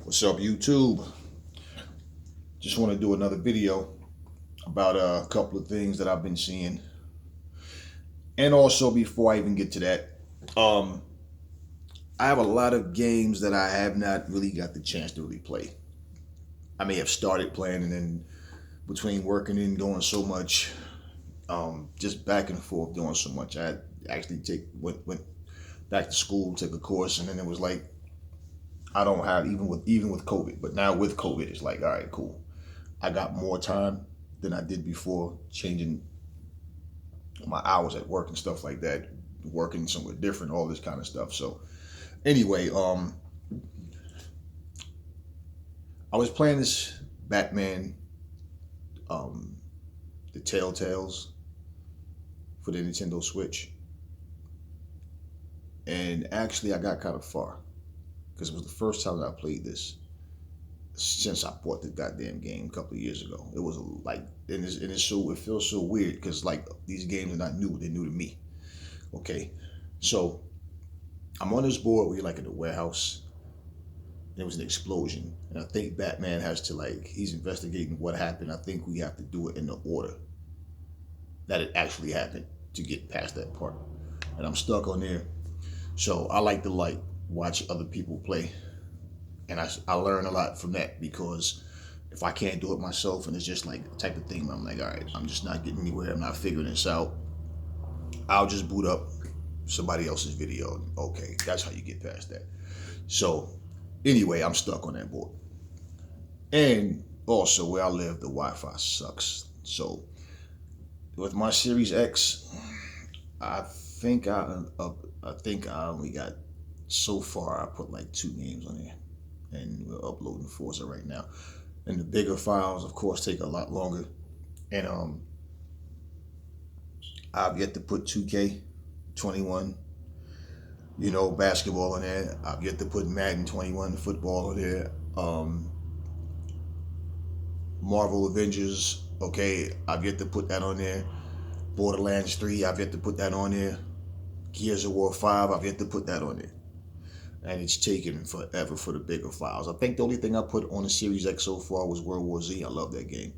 What's up, YouTube? Just want to do another video about a couple of things that I've been seeing. And also, before I even get to that, um, I have a lot of games that I have not really got the chance to really play. I may have started playing, and then between working and doing so much, just back and forth doing so much, I actually went back to school, took a course, and then it was like I don't have even with COVID. But now with COVID, it's like, all right, cool. I got more time than I did before, changing my hours at work and stuff like that, working somewhere different, all this kind of stuff. So anyway, I was playing this Batman, um, the Telltales for the Nintendo Switch, and actually I got kind of far because it was the first time that I played this since I bought the goddamn game a couple of years ago. It was like, it feels so weird because like these games are not new; they're new to me. Okay, so I'm on this board where you're like in a warehouse. There was an explosion, and I think Batman has to he's investigating what happened. I think we have to do it in the order that it actually happened to get past that part. And I'm stuck on there, so I like to watch other people play, and I learn a lot from that because if I can't do it myself and it's just like the type of thing where I'm like, all right, I'm just not getting anywhere, I'm not figuring this out, I'll just boot up somebody else's video. Okay, that's how you get past that. So anyway, I'm stuck on that board. And also where I live, the Wi-Fi sucks. So with my Series X, I think I only got, so far I put like 2 games on there, and we're uploading Forza right now. And the bigger files, of course, take a lot longer. And I've yet to put 2K21, basketball on there. I've yet to put Madden 21 football on there. Marvel Avengers, okay, I've yet to put that on there. Borderlands 3, I've yet to put that on there. Gears of War 5, I've yet to put that on there. And it's taken forever for the bigger files. I think the only thing I put on the Series X so far was World War Z. I love that game.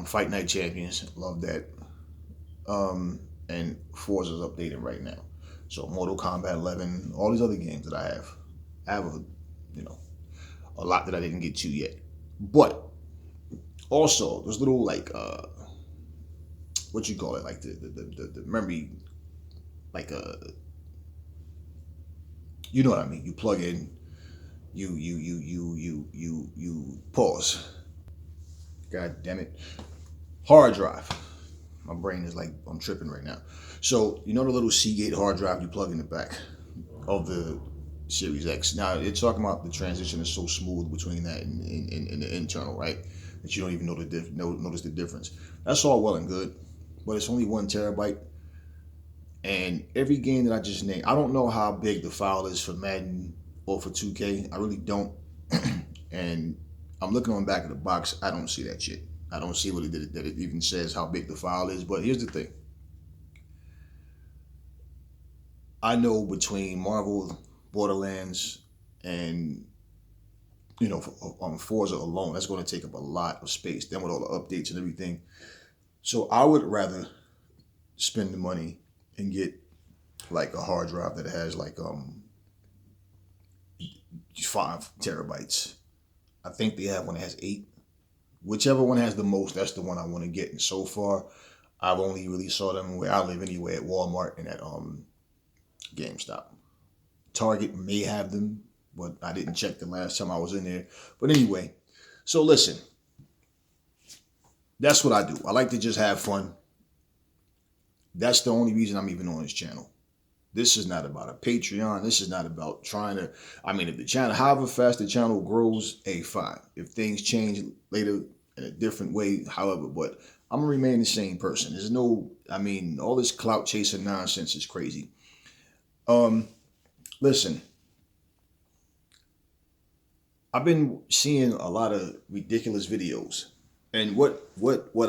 Fight Night Champions, love that. And Forza's updating right now. So Mortal Kombat 11, all these other games that I have. I have a lot that I didn't get to yet. But also, there's little what you call it, like the memory, like you know what I mean. You plug in, you pause. God damn it, hard drive. My brain is like, I'm tripping right now. So the little Seagate hard drive you plug in the back of the Series X. Now it's talking about the transition is so smooth between that and the internal, right? That you don't even notice the difference. That's all well and good, but it's only 1 terabyte. And every game that I just named, I don't know how big the file is for Madden or for 2K. I really don't. And I'm looking on the back of the box. I don't see that shit. I don't see what that it even says how big the file is. But here's the thing. I know between Marvel, Borderlands, and on Forza alone, that's going to take up a lot of space. Then with all the updates and everything, so I would rather spend the money and get like a hard drive that has 5 terabytes. I think they have one that has 8. Whichever one has the most, that's the one I want to get. And so far, I've only really saw them where I live anyway, at Walmart and at GameStop. Target may have them, but I didn't check the last time I was in there. But anyway, so listen, that's what I do. I like to just have fun. That's the only reason I'm even on this channel. This is not about a Patreon. This is not about trying to, if the channel, however fast the channel grows, fine. If things change later in a different way, however, but I'm gonna remain the same person. There's no, all this clout chasing nonsense is crazy. Listen, I've been seeing a lot of ridiculous videos, and what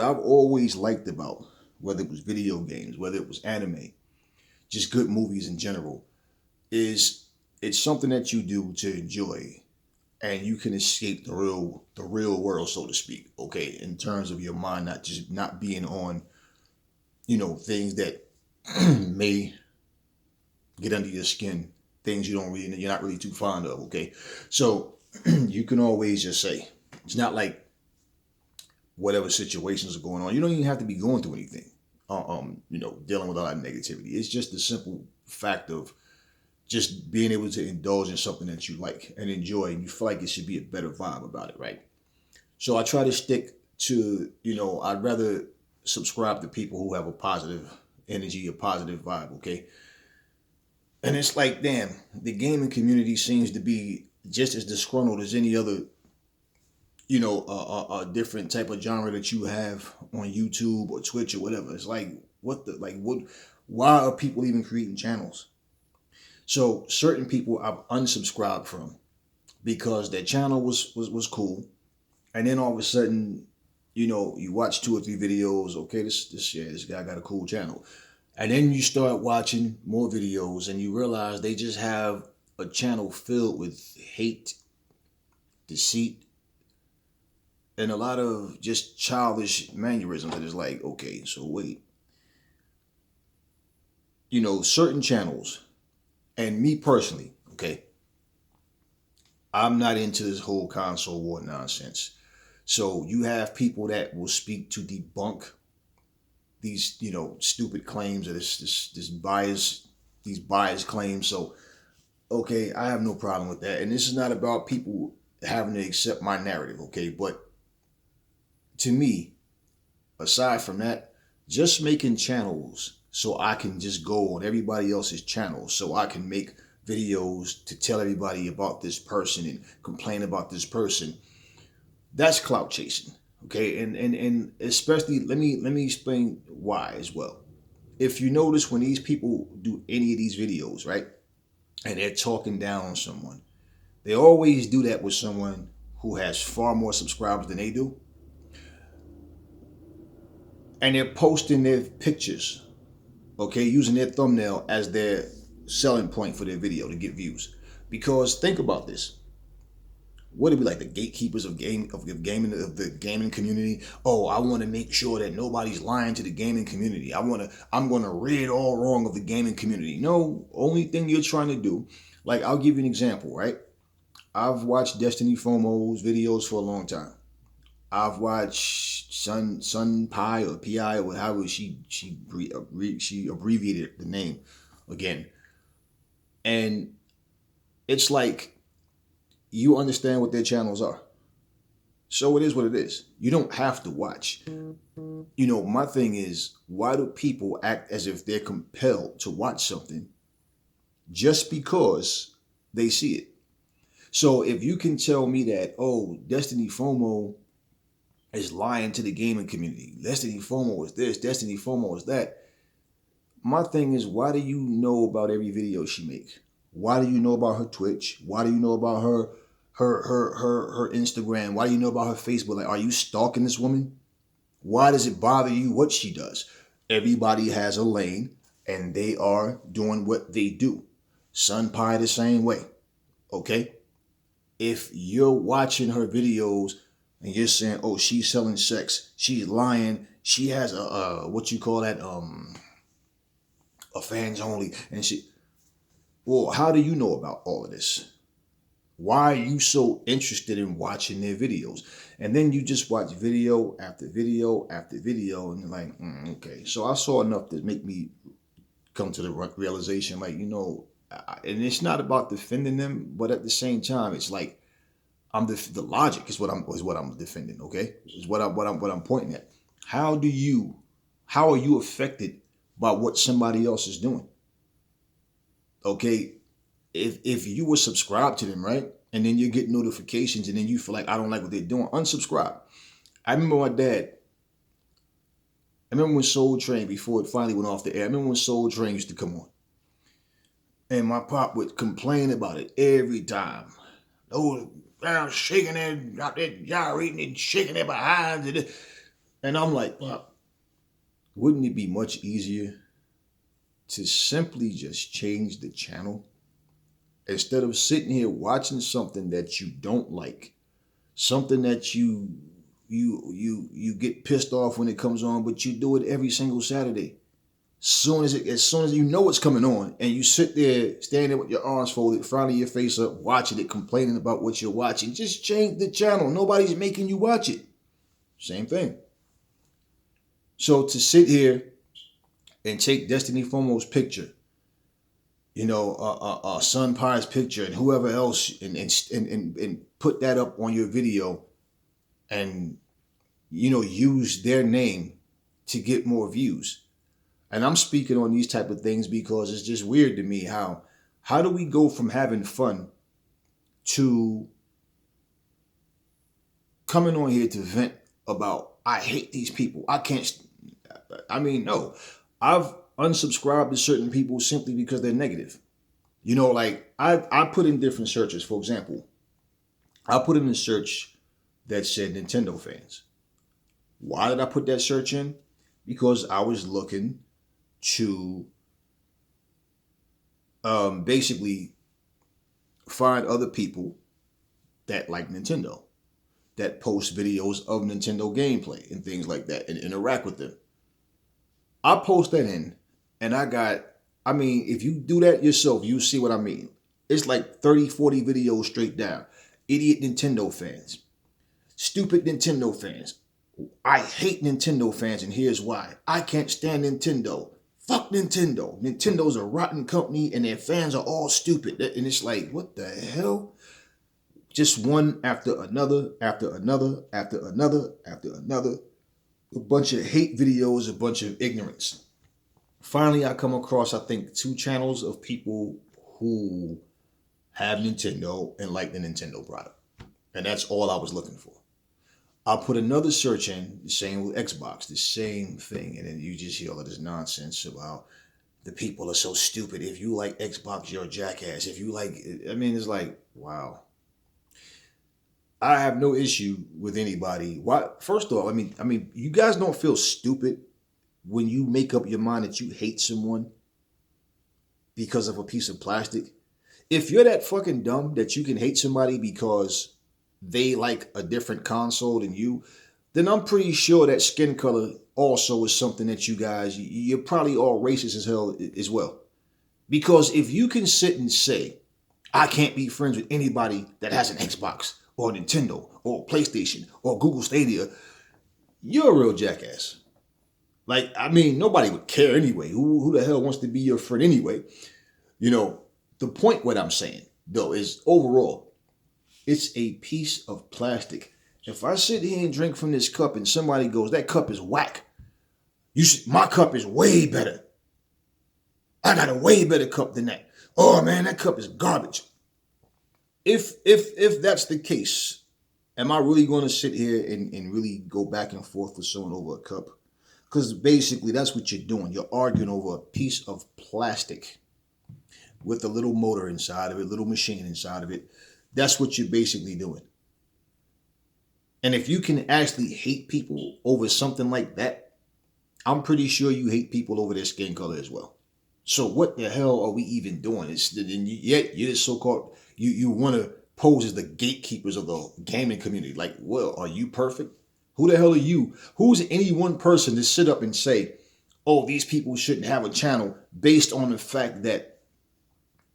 I've always liked about, whether it was video games, whether it was anime, just good movies in general, is it's something that you do to enjoy and you can escape the real world, so to speak. Okay, in terms of your mind not being on, things that may get under your skin, things you're not really too fond of. Okay, so you can always just say it's not like whatever situations are going on. You don't even have to be going through anything. Dealing with a lot of negativity. It's just the simple fact of just being able to indulge in something that you like and enjoy, and you feel like it should be a better vibe about it, right? So I try to stick to, I'd rather subscribe to people who have a positive energy, a positive vibe, okay? And it's like, damn, the gaming community seems to be just as disgruntled as any other, a different type of genre that you have on YouTube or Twitch or whatever. It's like, why are people even creating channels? So certain people I've unsubscribed from because their channel was cool, and then all of a sudden, you watch 2 or 3 videos. Okay, this guy got a cool channel, and then you start watching more videos, and you realize they just have a channel filled with hate, deceit, and a lot of just childish mannerisms. That is like, okay, so wait, certain channels, and me personally, okay, I'm not into this whole console war nonsense. So you have people that will speak to debunk these, stupid claims or this bias, these bias claims. So okay, I have no problem with that. And this is not about people having to accept my narrative, okay? But to me, aside from that, just making channels so I can just go on everybody else's channels so I can make videos to tell everybody about this person and complain about this person. That's clout chasing. Okay. And especially let me explain why as well. If you notice when these people do any of these videos, right, and they're talking down on someone, they always do that with someone who has far more subscribers than they do. And they're posting their pictures, okay, using their thumbnail as their selling point for their video to get views. Because think about this. What are we, like the gatekeepers of the gaming community? Oh, I want to make sure that nobody's lying to the gaming community. I'm gonna rid all wrong of the gaming community. No, only thing you're trying to do, like I'll give you an example, right? I've watched Destiny Fomo's videos for a long time. I've watched Sun Pi or Pi or however she abbreviated the name again, and it's like you understand what their channels are. So it is what it is. You don't have to watch. My thing is, why do people act as if they're compelled to watch something just because they see it? So if you can tell me that, oh, Destiny FOMO is lying to the gaming community, Destiny FOMO is this, Destiny FOMO is that, my thing is, why do you know about every video she makes? Why do you know about her Twitch? Why do you know about her Instagram? Why do you know about her Facebook? Like, are you stalking this woman? Why does it bother you what she does? Everybody has a lane and they are doing what they do. Sun Pie the same way. Okay? If you're watching her videos and you're saying, oh, she's selling sex, she's lying, she has a what you call that, a fans only, and well, how do you know about all of this? Why are you so interested in watching their videos? And then you just watch video after video after video, and you're like, okay. So I saw enough to make me come to the realization, like, and it's not about defending them, but at the same time, it's like the logic is what I'm defending. Okay, is what I'm pointing at. How are you affected by what somebody else is doing? Okay, if you were subscribed to them, right, and then you get notifications, and then you feel like I don't like what they're doing, unsubscribe. I remember my dad. I remember when Soul Train, before it finally went off the air, I remember when Soul Train used to come on, and my pop would complain about it every time. Oh, they're shaking their, out there gyrating and shaking their behinds, and I'm like, Pop, wouldn't it be much easier to simply just change the channel? instead of sitting here watching something that you don't like, something that you get pissed off when it comes on, but you do it every single Saturday. As soon as you know it's coming on, and you sit there standing with your arms folded, frowning your face up, watching it, complaining about what you're watching, just change the channel. Nobody's making you watch it. Same thing. So to sit here and take Destiny Fomo's picture, Sun Pi's picture, and whoever else, and put that up on your video, and use their name to get more views. And I'm speaking on these type of things because it's just weird to me how do we go from having fun to coming on here to vent about, I hate these people. No. I've unsubscribed to certain people simply because they're negative. I put in different searches. For example, I put in a search that said Nintendo fans. Why did I put that search in? Because I was looking to basically find other people that like Nintendo, that post videos of Nintendo gameplay and things like that, and interact with them. I post that in, and if you do that yourself, you see what I mean. It's like 30, 40 videos straight down. Idiot Nintendo fans. Stupid Nintendo fans. I hate Nintendo fans, and here's why. I can't stand Nintendo. Fuck Nintendo. Nintendo's a rotten company, and their fans are all stupid. And it's like, what the hell? Just one after another, after another, after another, after another. A bunch of hate videos, a bunch of ignorance. Finally, I come across, I think, 2 channels of people who have Nintendo and like the Nintendo product. And that's all I was looking for. I put another search in, the same with Xbox, the same thing. And then you just hear all of this nonsense about the people are so stupid. If you like Xbox, you're a jackass. If you like, it's like, wow. I have no issue with anybody. Why? First of all, you guys don't feel stupid when you make up your mind that you hate someone because of a piece of plastic. If you're that fucking dumb that you can hate somebody because they like a different console than you, then I'm pretty sure that skin color also is something that you're probably all racist as hell as well. Because if you can sit and say, I can't be friends with anybody that has an Xbox or Nintendo or PlayStation or Google Stadia, you're a real jackass. Nobody would care anyway. Who the hell wants to be your friend anyway? The point what I'm saying, though, is overall, it's a piece of plastic. If I sit here and drink from this cup and somebody goes, that cup is whack. My cup is way better. I got a way better cup than that. Oh man, that cup is garbage. If that's the case, am I really going to sit here and really go back and forth with someone over a cup? Because basically that's what you're doing. You're arguing over a piece of plastic with a little motor inside of it, little machine inside of it. That's what you're basically doing. And if you can actually hate people over something like that, I'm pretty sure you hate people over their skin color as well. So what the hell are we even doing? Yet you're so-called, you want to pose as the gatekeepers of the gaming community. Like, well, are you perfect? Who the hell are you? Who's any one person to sit up and say, oh, these people shouldn't have a channel based on the fact that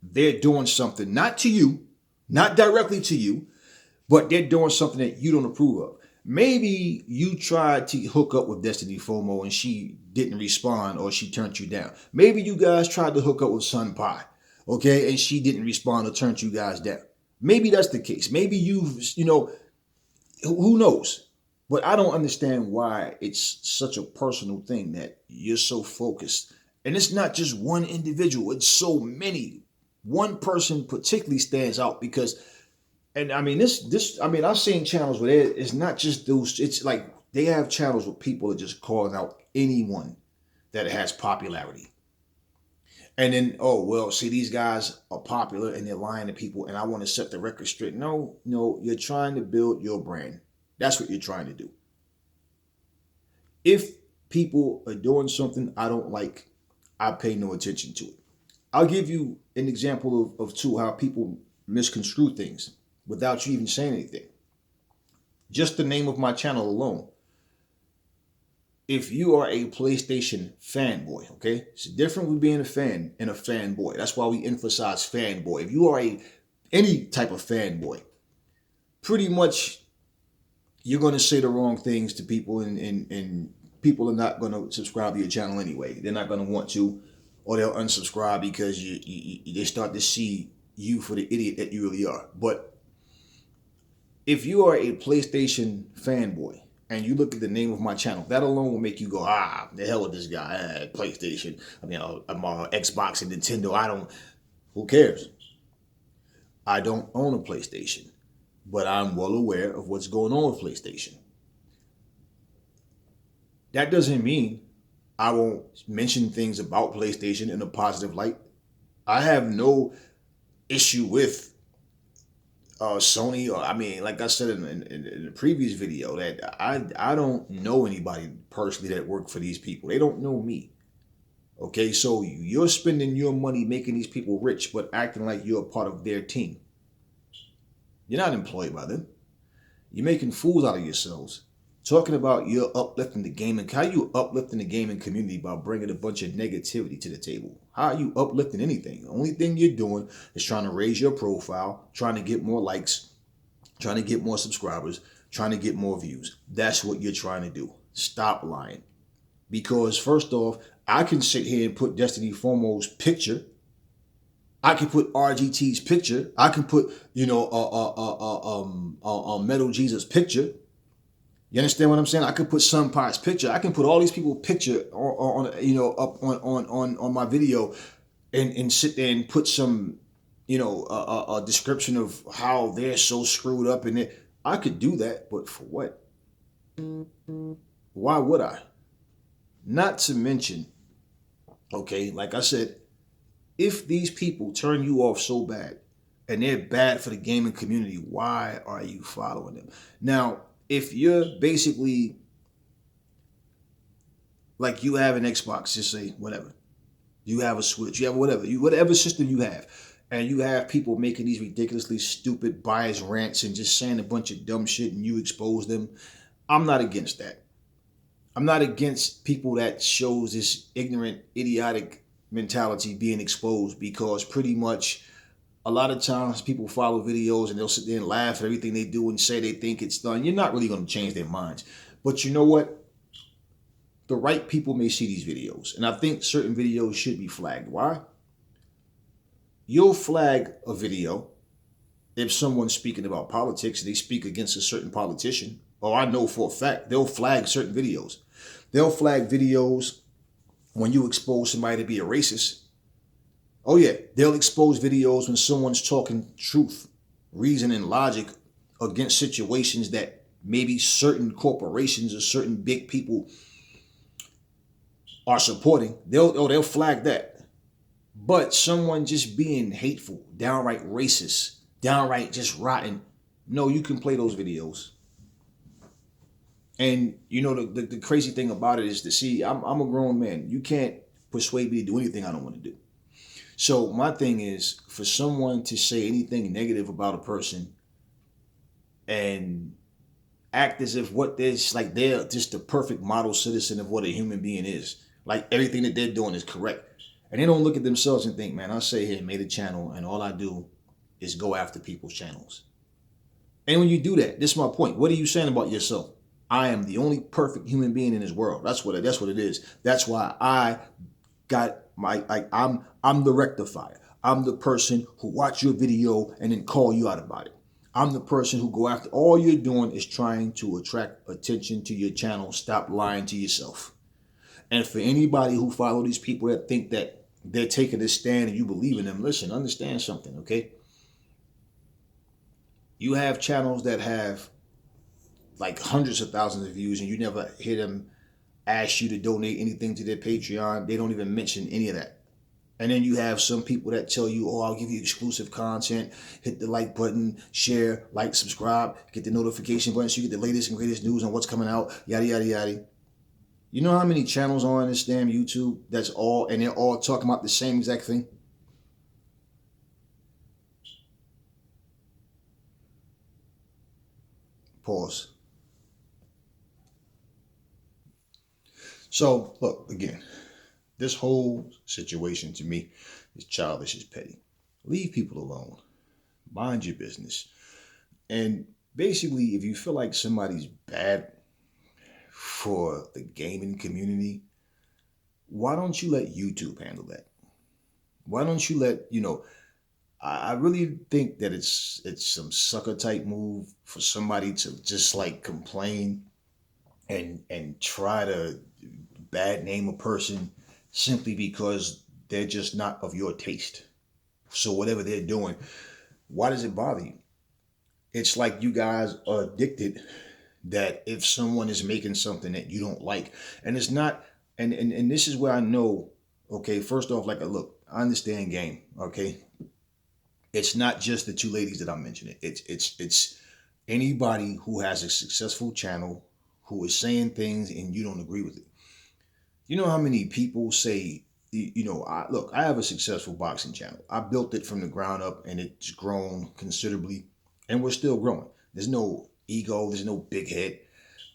they're doing something, not to you, not directly to you, but they're doing something that you don't approve of. Maybe you tried to hook up with Destiny Fomo and she didn't respond or she turned you down. Maybe you guys tried to hook up with Sun Pi, okay, and she didn't respond or turned you guys down. Maybe that's the case. Maybe who knows? But I don't understand why it's such a personal thing that you're so focused. And it's not just one individual. It's so many. One person particularly stands out because, and I've seen channels where it's not just those. It's like they have channels where people are just calling out anyone that has popularity. And then, oh, well, see, these guys are popular and they're lying to people and I want to set the record straight. No, you're trying to build your brand. That's what you're trying to do. If people are doing something I don't like, I pay no attention to it. I'll give you an example of two how people misconstrue things without you even saying anything. Just the name of my channel alone. If you are a PlayStation fanboy, okay, it's different with being a fan and a fanboy. That's why we emphasize fanboy. If you are any type of fanboy, pretty much you're going to say the wrong things to people, and people are not going to subscribe to your channel anyway. They're not going to want to, or they'll unsubscribe because they start to see you for the idiot that you really are. But if you are a PlayStation fanboy and you look at the name of my channel, that alone will make you go, the hell with this guy, PlayStation. I mean, I'm on Xbox and Nintendo. Who cares? I don't own a PlayStation, but I'm well aware of what's going on with PlayStation. That doesn't mean I won't mention things about PlayStation in a positive light. I have no issue with Sony, or I mean, like I said in the previous video, that I don't know anybody personally that work for these people. They don't know me. Okay, so you're spending your money making these people rich, but acting like you're a part of their team. You're not employed by them. You're making fools out of yourselves. Talking about you're uplifting the gaming. How are you uplifting the gaming community by bringing a bunch of negativity to the table? How are you uplifting anything? The only thing you're doing is trying to raise your profile, trying to get more likes, trying to get more subscribers, trying to get more views. That's what you're trying to do. Stop lying. Because first off, I can sit here and put Destiny Fomo's picture. I can put RGT's picture. I can put, Metal Jesus picture. You understand what I'm saying? I could put Sunpi's picture. I can put all these people's picture on up on my video, and sit there and put some, a description of how they're so screwed up in it. I could do that, but for what? Why would I? Not to mention, okay, like I said, if these people turn you off so bad and they're bad for the gaming community, why are you following them? Now, if you're basically like you have an Xbox, just say whatever, you have a Switch, you have whatever system you have, and you have people making these ridiculously stupid bias rants and just saying a bunch of dumb shit and you expose them, I'm not against that. I'm not against people that shows this ignorant, idiotic mentality being exposed, because pretty much a lot of times people follow videos and they'll sit there and laugh at everything they do and say they think it's done. You're not really going to change their minds. But you know what? The right people may see these videos. And I think certain videos should be flagged. Why? You'll flag a video if someone's speaking about politics, they speak against a certain politician. Or I know for a fact they'll flag certain videos. They'll flag videos when you expose somebody to be a racist. Oh yeah, they'll expose videos when someone's talking truth, reason, and logic against situations that maybe certain corporations or certain big people are supporting. They'll flag that. But someone just being hateful, downright racist, downright just rotten, no, you can play those videos. And the crazy thing about it is to see, I'm a grown man. You can't persuade me to do anything I don't want to do. So my thing is, for someone to say anything negative about a person and act as if they're just the perfect model citizen of what a human being is, like everything that they're doing is correct. And they don't look at themselves and think, man, I say here, made a channel, and all I do is go after people's channels. And when you do that, this is my point. What are you saying about yourself? I am the only perfect human being in this world. That's what it is. That's why I got I'm the rectifier. I'm the person who watch your video and then call you out about it. I'm the person who go after. All you're doing is trying to attract attention to your channel. Stop lying to yourself. And for anybody who follow these people that think that they're taking this stand and you believe in them, listen, understand something, okay? You have channels that have like hundreds of thousands of views and you never hear them ask you to donate anything to their Patreon. They don't even mention any of that. And then you have some people that tell you, oh, I'll give you exclusive content. Hit the like button, share, like, subscribe, get the notification button so you get the latest and greatest news on what's coming out, yada, yada, yada. You know how many channels are on this damn YouTube and they're all talking about the same exact thing? Pause. So, look, again, this whole situation to me is childish, is petty. Leave people alone. Mind your business. And basically, if you feel like somebody's bad for the gaming community, why don't you let YouTube handle that? Why don't you let, I really think that it's some sucker type move for somebody to just like complain and try to bad name a person simply because they're just not of your taste. So whatever they're doing, why does it bother you? It's like you guys are addicted that if someone is making something that you don't like, and it's not, and this is where I know, okay, first off, like, look, I understand game, okay? It's not just the two ladies that I'm mentioning. It's anybody who has a successful channel who is saying things and you don't agree with it. You know how many people say, I have a successful boxing channel. I built it from the ground up and it's grown considerably and we're still growing. There's no ego, there's no big head.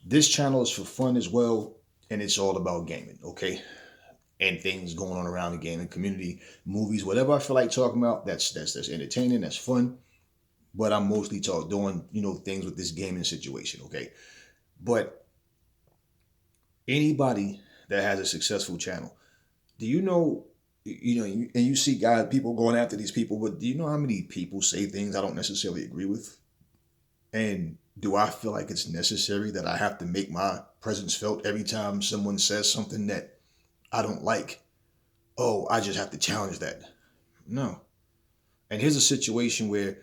This channel is for fun as well, and it's all about gaming, okay? And things going on around the gaming community, movies, whatever I feel like talking about, that's entertaining, that's fun. But I'm mostly doing, things with this gaming situation, okay? But anybody that has a successful channel, do you know, and you see guys, people going after these people, but do you know how many people say things I don't necessarily agree with? And do I feel like it's necessary that I have to make my presence felt every time someone says something that I don't like? Oh, I just have to challenge that. No. And here's a situation where,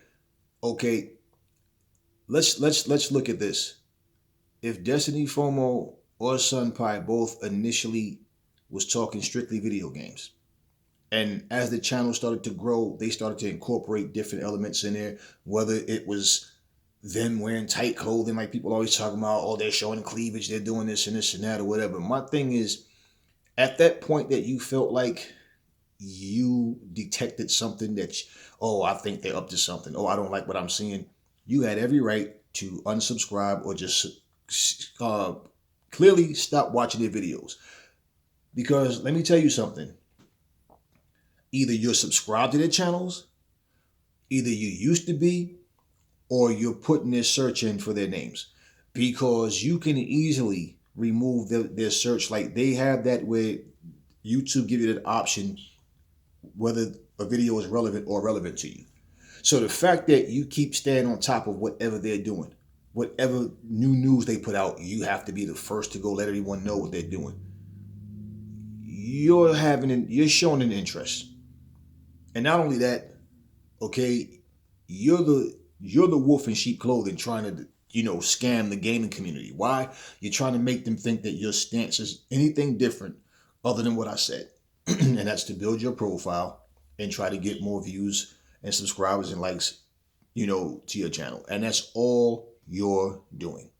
okay, let's look at this. If Destiny Fomo or Sunpi both initially was talking strictly video games, and as the channel started to grow, they started to incorporate different elements in there, whether it was them wearing tight clothing, like people always talking about, oh, they're showing cleavage, they're doing this and that or whatever. My thing is, at that point that you felt like you detected something that, oh, I think they're up to something. Oh, I don't like what I'm seeing. You had every right to unsubscribe or just clearly stop watching their videos. Because let me tell you something. Either you're subscribed to their channels, either you used to be, or you're putting their search in for their names. Because you can easily remove their search. Like they have that where YouTube give you that option whether a video is relevant or irrelevant to you. So the fact that you keep staying on top of whatever they're doing, whatever new news they put out, you have to be the first to go let everyone know what they're doing. You're showing an interest. And not only that, okay, you're the wolf in sheep clothing trying to, scam the gaming community. Why? You're trying to make them think that your stance is anything different other than what I said. And that's to build your profile and try to get more views and subscribers and likes, to your channel. And that's all you're doing.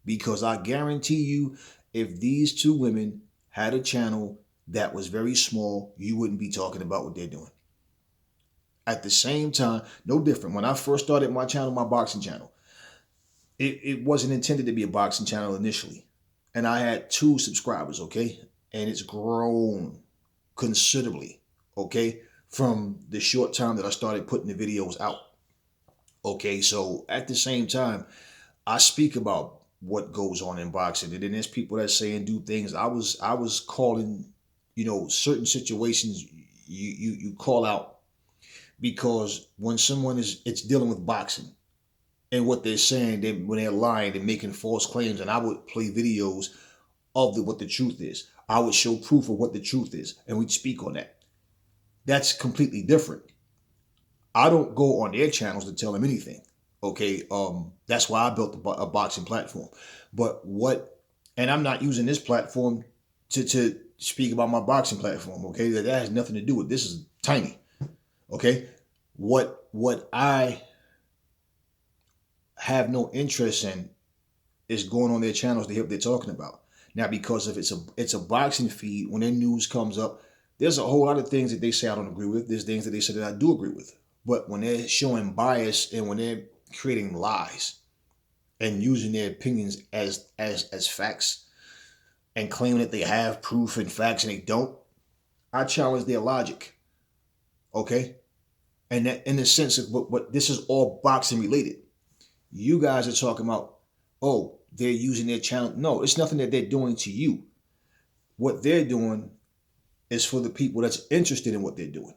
Because I guarantee you, if these two women had a channel that was very small, you wouldn't be talking about what they're doing. At the same time, no different. When I first started my channel, my boxing channel, it wasn't intended to be a boxing channel initially. And I had 2 subscribers, okay? And it's grown considerably, okay? From the short time that I started putting the videos out. Okay, so at the same time, I speak about what goes on in boxing. And then there's people that say and do things. I was calling, certain situations you call out because when someone it's dealing with boxing and what they're saying, when they're lying and making false claims, and I would play videos of what the truth is. I would show proof of what the truth is, and we'd speak on that. That's completely different. I don't go on their channels to tell them anything. Okay, that's why I built a boxing platform. But and I'm not using this platform to speak about my boxing platform. Okay, that has nothing to do with this. Is tiny. Okay, what I have no interest in is going on their channels to hear what they're talking about. Now, because if it's a boxing feed, when their news comes up, there's a whole lot of things that they say I don't agree with. There's things that they say that I do agree with. But when they're showing bias and when they're creating lies, and using their opinions as facts and claiming that they have proof and facts and they don't, I challenge their logic. Okay? And that in the sense of what this is all boxing related. You guys are talking about, oh, they're using their channel. No, it's nothing that they're doing to you. What they're doing is for the people that's interested in what they're doing.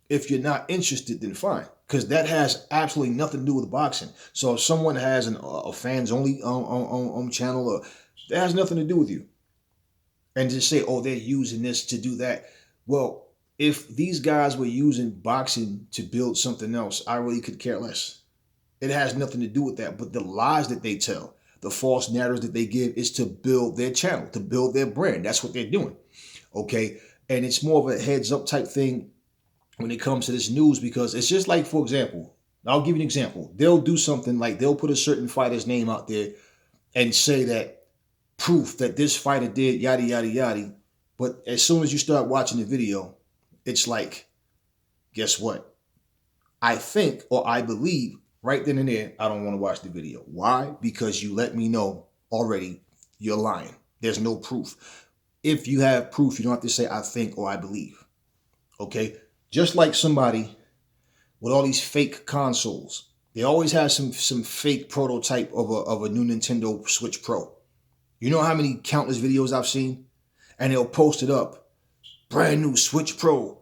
If you're not interested, then fine, because that has absolutely nothing to do with boxing. So if someone has a fans only channel, that has nothing to do with you. And to say, oh, they're using this to do that. Well, if these guys were using boxing to build something else, I really could care less. It has nothing to do with that. But the lies that they tell, the false narratives that they give is to build their channel, to build their brand. That's what they're doing. Okay. And it's more of a heads up type thing when it comes to this news, because it's just like, for example, I'll give you an example. They'll do something like they'll put a certain fighter's name out there and say that proof that this fighter did yada, yada, yada. But as soon as you start watching the video, it's like, guess what? I think or I believe right then and there, I don't want to watch the video. Why? Because you let me know already you're lying. There's no proof. If you have proof, you don't have to say I think or I believe. Okay? Just like somebody with all these fake consoles, they always have some fake prototype of a new Nintendo Switch Pro. You know how many countless videos I've seen? And they'll post it up. Brand new Switch Pro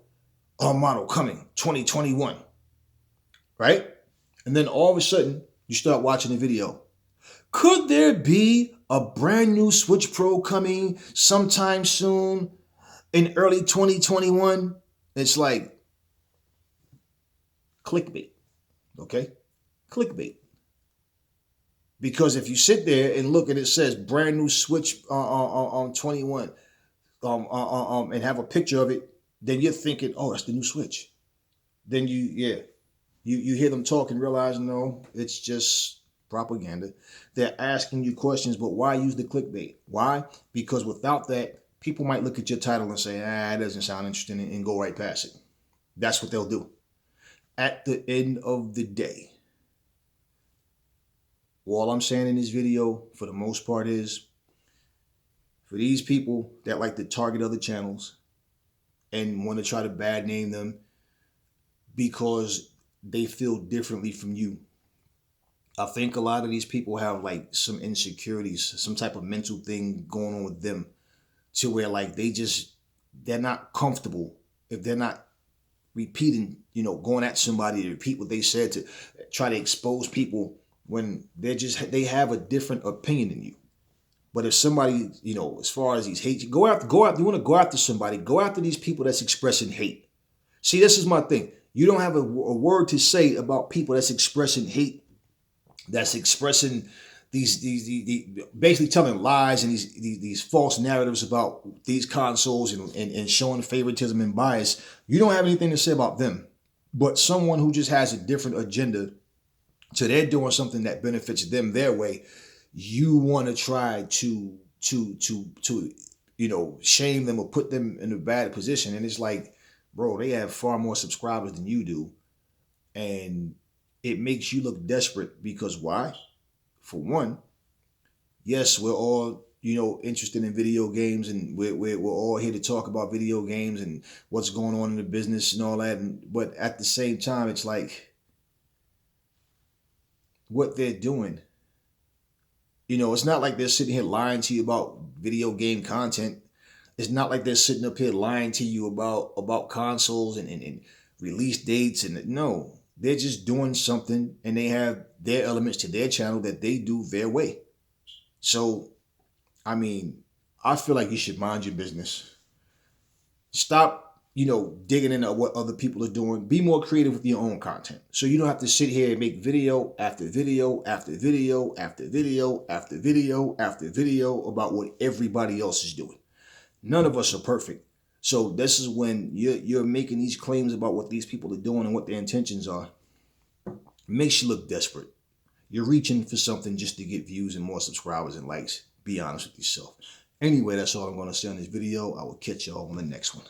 model coming 2021. Right? And then all of a sudden, you start watching the video. Could there be a brand new Switch Pro coming sometime soon in early 2021? It's like clickbait. Okay? Clickbait. Because if you sit there and look and it says brand new Switch on 21 and have a picture of it, then you're thinking, oh, that's the new Switch. Then you hear them talk and realize, no, it's just propaganda. They're asking you questions, but why use the clickbait? Why? Because without that, people might look at your title and say, it doesn't sound interesting, and go right past it. That's what they'll do. At the end of the day, all I'm saying in this video, for the most part, is for these people that like to target other channels and want to try to bad name them because they feel differently from you. I think a lot of these people have like some insecurities, some type of mental thing going on with them, to where like they're not comfortable if they're not repeating, going at somebody to repeat what they said, to try to expose people when they have a different opinion than you. But if somebody, as far as these hate, you want to go after somebody, go after these people that's expressing hate. See, this is my thing. You don't have a word to say about people that's expressing hate, that's expressing these basically telling lies and these false narratives about these consoles and showing favoritism and bias. You don't have anything to say about them. But someone who just has a different agenda, so they're doing something that benefits them their way, you want to try to shame them or put them in a bad position. And it's like, bro, they have far more subscribers than you do. And it makes you look desperate because why? For one, yes, we're all, interested in video games, and we're all here to talk about video games and what's going on in the business and all that. But at the same time, it's like what they're doing. It's not like they're sitting here lying to you about video game content. It's not like they're sitting up here lying to you about consoles and release dates. And no, they're just doing something, and they have their elements to their channel that they do their way. So, I feel like you should mind your business. Stop, digging into what other people are doing. Be more creative with your own content. So you don't have to sit here and make video after video after video after video after video after video about what everybody else is doing. None of us are perfect. So this is when you're making these claims about what these people are doing and what their intentions are. It makes you look desperate. You're reaching for something just to get views and more subscribers and likes. Be honest with yourself. Anyway, that's all I'm going to say on this video. I will catch y'all on the next one.